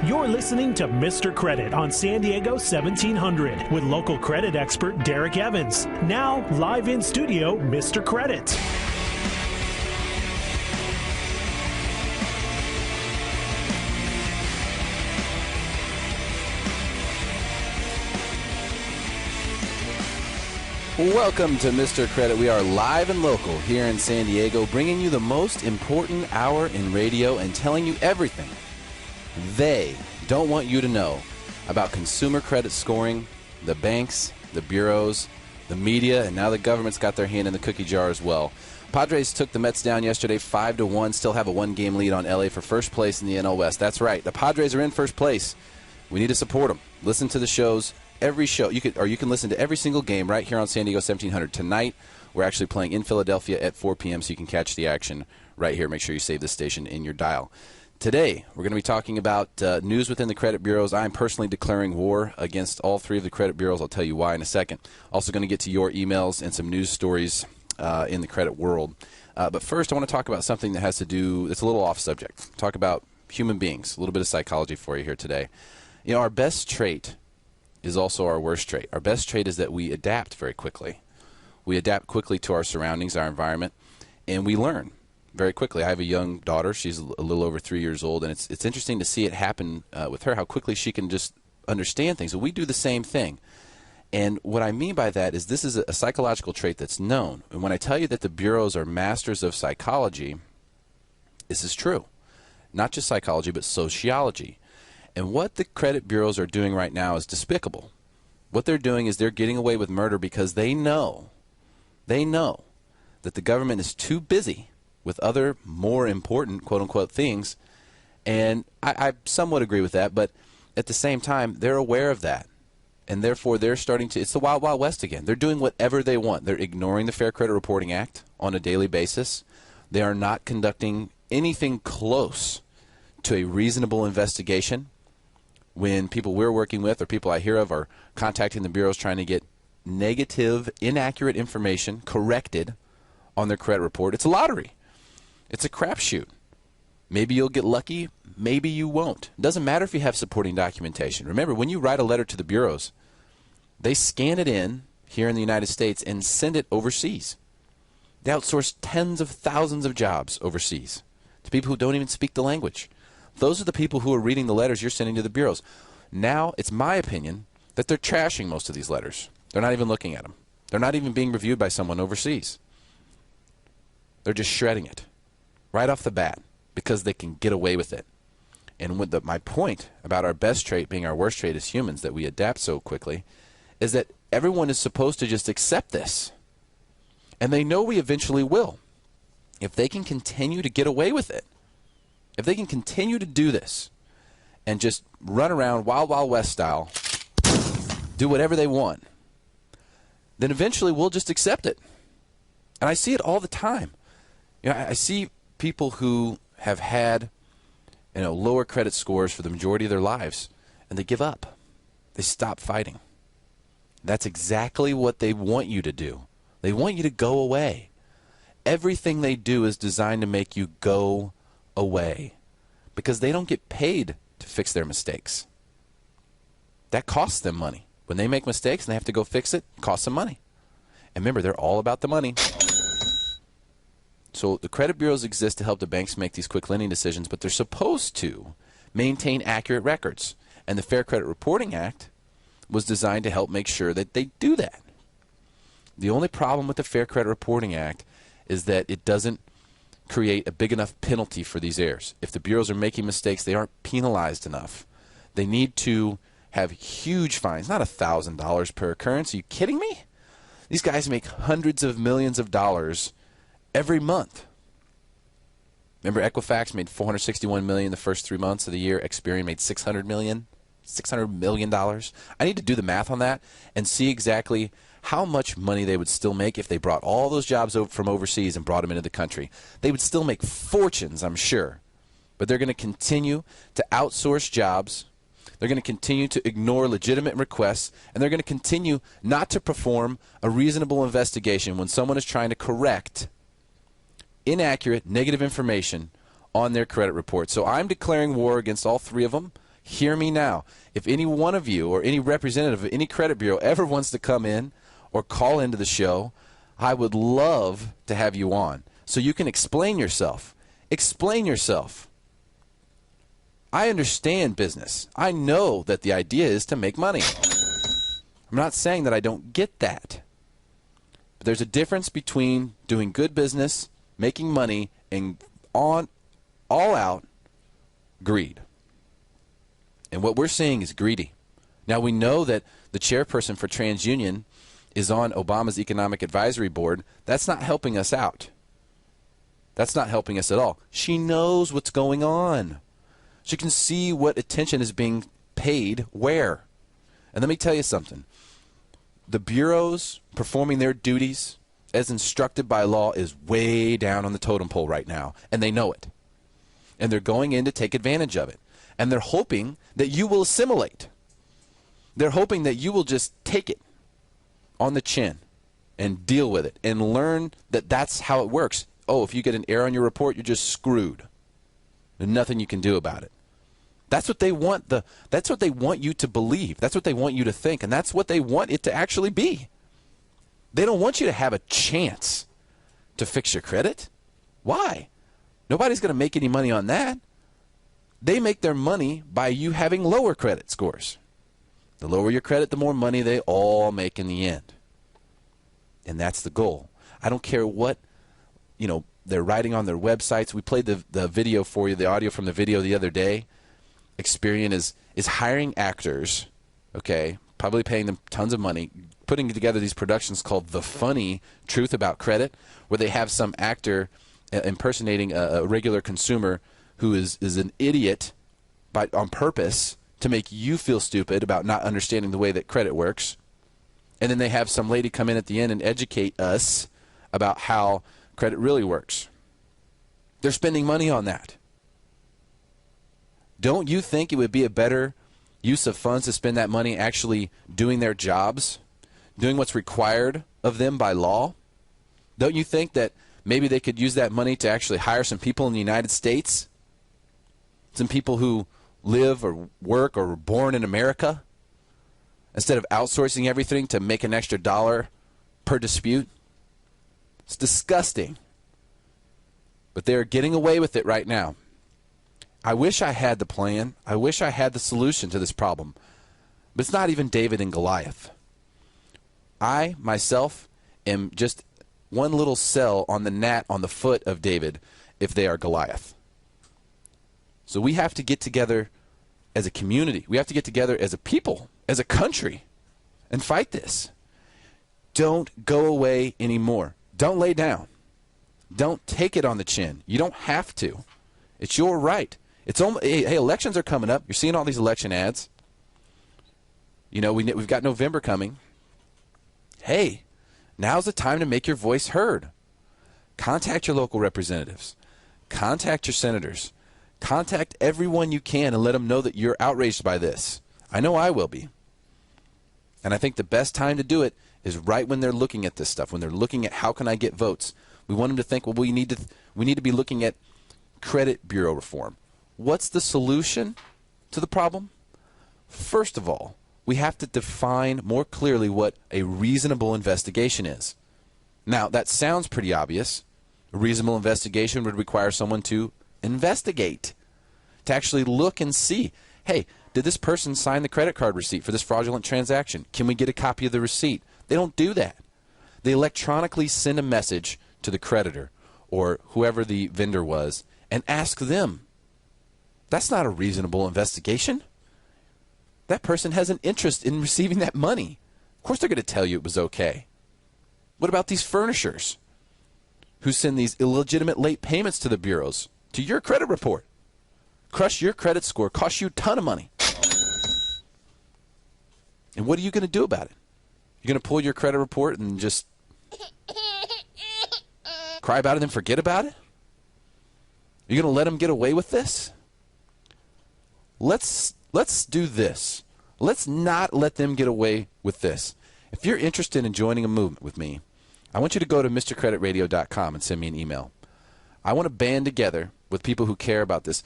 You're listening to Mr. Credit on San Diego 1700 with local credit expert Derek Evans. Now, live in studio, Mr. Credit. Welcome to Mr. Credit. We are live and local here in San Diego, bringing you the most important hour in radio and telling you everything they don't want you to know about consumer credit scoring, the banks, the bureaus, the media, and now the government's got their hand in the cookie jar as well. Padres took the Mets down yesterday 5-1, still have a one-game lead on LA for first place in the NL West. That's right. The Padres are in first place. We need to support them. Listen to the shows. Every show, you can listen to every single game right here on San Diego 1700. Tonight, we're actually playing in Philadelphia at 4 p.m., so you can catch the action right here. Make sure you save this station in your dial. Today, we're going to be talking about news within the credit bureaus. I'm personally declaring war against all three of the credit bureaus. I'll tell you why in a second. Also going to get to your emails and some news stories in the credit world. But first, I want to talk about something that has to do, it's a little off subject. Talk about human beings, a little bit of psychology for you here today. You know, our best trait is also our worst trait. Our best trait is that we adapt very quickly. We adapt quickly to our surroundings, our environment, and we learn very quickly. I have a young daughter. She's a little over 3 years old, and it's interesting to see it happen with her, how quickly she can just understand things. And we do the same thing. And what I mean by that is this is a psychological trait that's known. And when I tell you that the bureaus are masters of psychology, this is true. Not just psychology, but sociology. And what the credit bureaus are doing right now is despicable. What they're doing is they're getting away with murder because they know that the government is too busy with other more important, quote-unquote, things. And I somewhat agree with that, but at the same time, they're aware of that. And therefore, they're starting to, it's the Wild Wild West again. They're doing whatever they want. They're ignoring the Fair Credit Reporting Act on a daily basis. They are not conducting anything close to a reasonable investigation. When people we're working with or people I hear of are contacting the bureaus trying to get negative, inaccurate information corrected on their credit report, it's a lottery. It's a crapshoot. Maybe you'll get lucky, maybe you won't. It doesn't matter if you have supporting documentation. Remember, when you write a letter to the bureaus, they scan it in here in the United States and send it overseas. They outsource tens of thousands of jobs overseas to people who don't even speak the language. Those are the people who are reading the letters you're sending to the bureaus. Now, it's my opinion that they're trashing most of these letters. They're not even looking at them. They're not even being reviewed by someone overseas. They're just shredding it right off the bat because they can get away with it. And my point about our best trait being our worst trait as humans, that we adapt so quickly, is that everyone is supposed to just accept this. And they know we eventually will. If they can continue to get away with it, if they can continue to do this and just run around Wild Wild West style, do whatever they want, then eventually we'll just accept it. And I see it all the time. You know, I see people who have had, lower credit scores for the majority of their lives, and they give up. They stop fighting. That's exactly what they want you to do. They want you to go away. Everything they do is designed to make you go away because they don't get paid to fix their mistakes. That costs them money. When they make mistakes and they have to go fix it, it costs them money. And remember, they're all about the money. So the credit bureaus exist to help the banks make these quick lending decisions, but they're supposed to maintain accurate records. And the Fair Credit Reporting Act was designed to help make sure that they do that. The only problem with the Fair Credit Reporting Act is that it doesn't create a big enough penalty for these errors. If the bureaus are making mistakes, they aren't penalized enough. They need to have huge fines, not $1,000 per occurrence. Are you kidding me? These guys make hundreds of millions of dollars every month. Remember, Equifax made $461 million the first 3 months of the year. Experian made $600 million. I need to do the math on that and see exactly how much money they would still make if they brought all those jobs over from overseas and brought them into the country. They would still make fortunes, I'm sure. But they're going to continue to outsource jobs. They're going to continue to ignore legitimate requests, and they're going to continue not to perform a reasonable investigation when someone is trying to correct inaccurate, negative information on their credit report. So I'm declaring war against all three of them. hear me now. If any one of you or any representative of any credit bureau ever wants to come in or call into the show, I would love to have you on so you can explain yourself. Explain yourself. I understand business. I know that the idea is to make money. I'm not saying that I don't get that. But there's a difference between doing good business, making money, and all out greed. And what we're seeing is greedy. Now, we know that the chairperson for TransUnion is on Obama's Economic Advisory Board. That's not helping us out. That's not helping us at all. She knows what's going on. She can see what attention is being paid where. And let me tell you something. The bureaus performing their duties as instructed by law is way down on the totem pole right now, and they know it. And they're going in to take advantage of it. And they're hoping that you will assimilate. They're hoping that you will just take it on the chin and deal with it and learn that that's how it works. Oh, if you get an error on your report, you're just screwed. There's nothing you can do about it. That's what they want. That's what they want you to believe. That's what they want you to think, and that's what they want it to actually be. They don't want you to have a chance to fix your credit. Why? Nobody's going to make any money on that. They make their money by you having lower credit scores. The lower your credit, the more money they all make in the end. And that's the goal. I don't care what, they're writing on their websites. We played the video for you, the audio from the video the other day. Experian is hiring actors, okay, probably paying them tons of money, putting together these productions called The Funny Truth About Credit, where they have some actor impersonating a regular consumer who is an idiot on purpose to make you feel stupid about not understanding the way that credit works. And then they have some lady come in at the end and educate us about how credit really works. They're spending money on that. Don't you think it would be a better use of funds to spend that money actually doing their jobs, doing what's required of them by law? Don't you think that maybe they could use that money to actually hire some people in the United States? Some people who live or work or were born in America, instead of outsourcing everything to make an extra dollar per dispute? It's disgusting. But they're getting away with it right now. I wish I had the plan. I wish I had the solution to this problem. But it's not even David and Goliath. I, myself, am just one little cell on the gnat on the foot of David if they are Goliath. So we have to get together as a community. We have to get together as a people, as a country, and fight this. Don't go away anymore. Don't lay down. Don't take it on the chin. You don't have to. It's your right. Hey, elections are coming up. You're seeing all these election ads. We've got November coming. Hey, now's the time to make your voice heard. Contact your local representatives. Contact your senators. Contact everyone you can and let them know that you're outraged by this. I know I will be. And I think the best time to do it is right when they're looking at this stuff, when they're looking at how can I get votes. We want them to think, well, we need to be looking at credit bureau reform. What's the solution to the problem? First of all, we have to define more clearly what a reasonable investigation is. Now, that sounds pretty obvious. A reasonable investigation would require someone to investigate, to actually look and see, hey, did this person sign the credit card receipt for this fraudulent transaction? Can we get a copy of the receipt? They don't do that. They electronically send a message to the creditor or whoever the vendor was and ask them. That's not a reasonable investigation. That person has an interest in receiving that money. Of course they're going to tell you it was okay. What about these furnishers who send these illegitimate late payments to the bureaus, to your credit report? Crush your credit score, cost you a ton of money. And what are you going to do about it? You're going to pull your credit report and just cry about it and forget about it? You're going to let them get away with this? Let's do this. Let's not let them get away with this. If you're interested in joining a movement with me, I want you to go to MrCreditRadio.com and send me an email. I want to band together with people who care about this.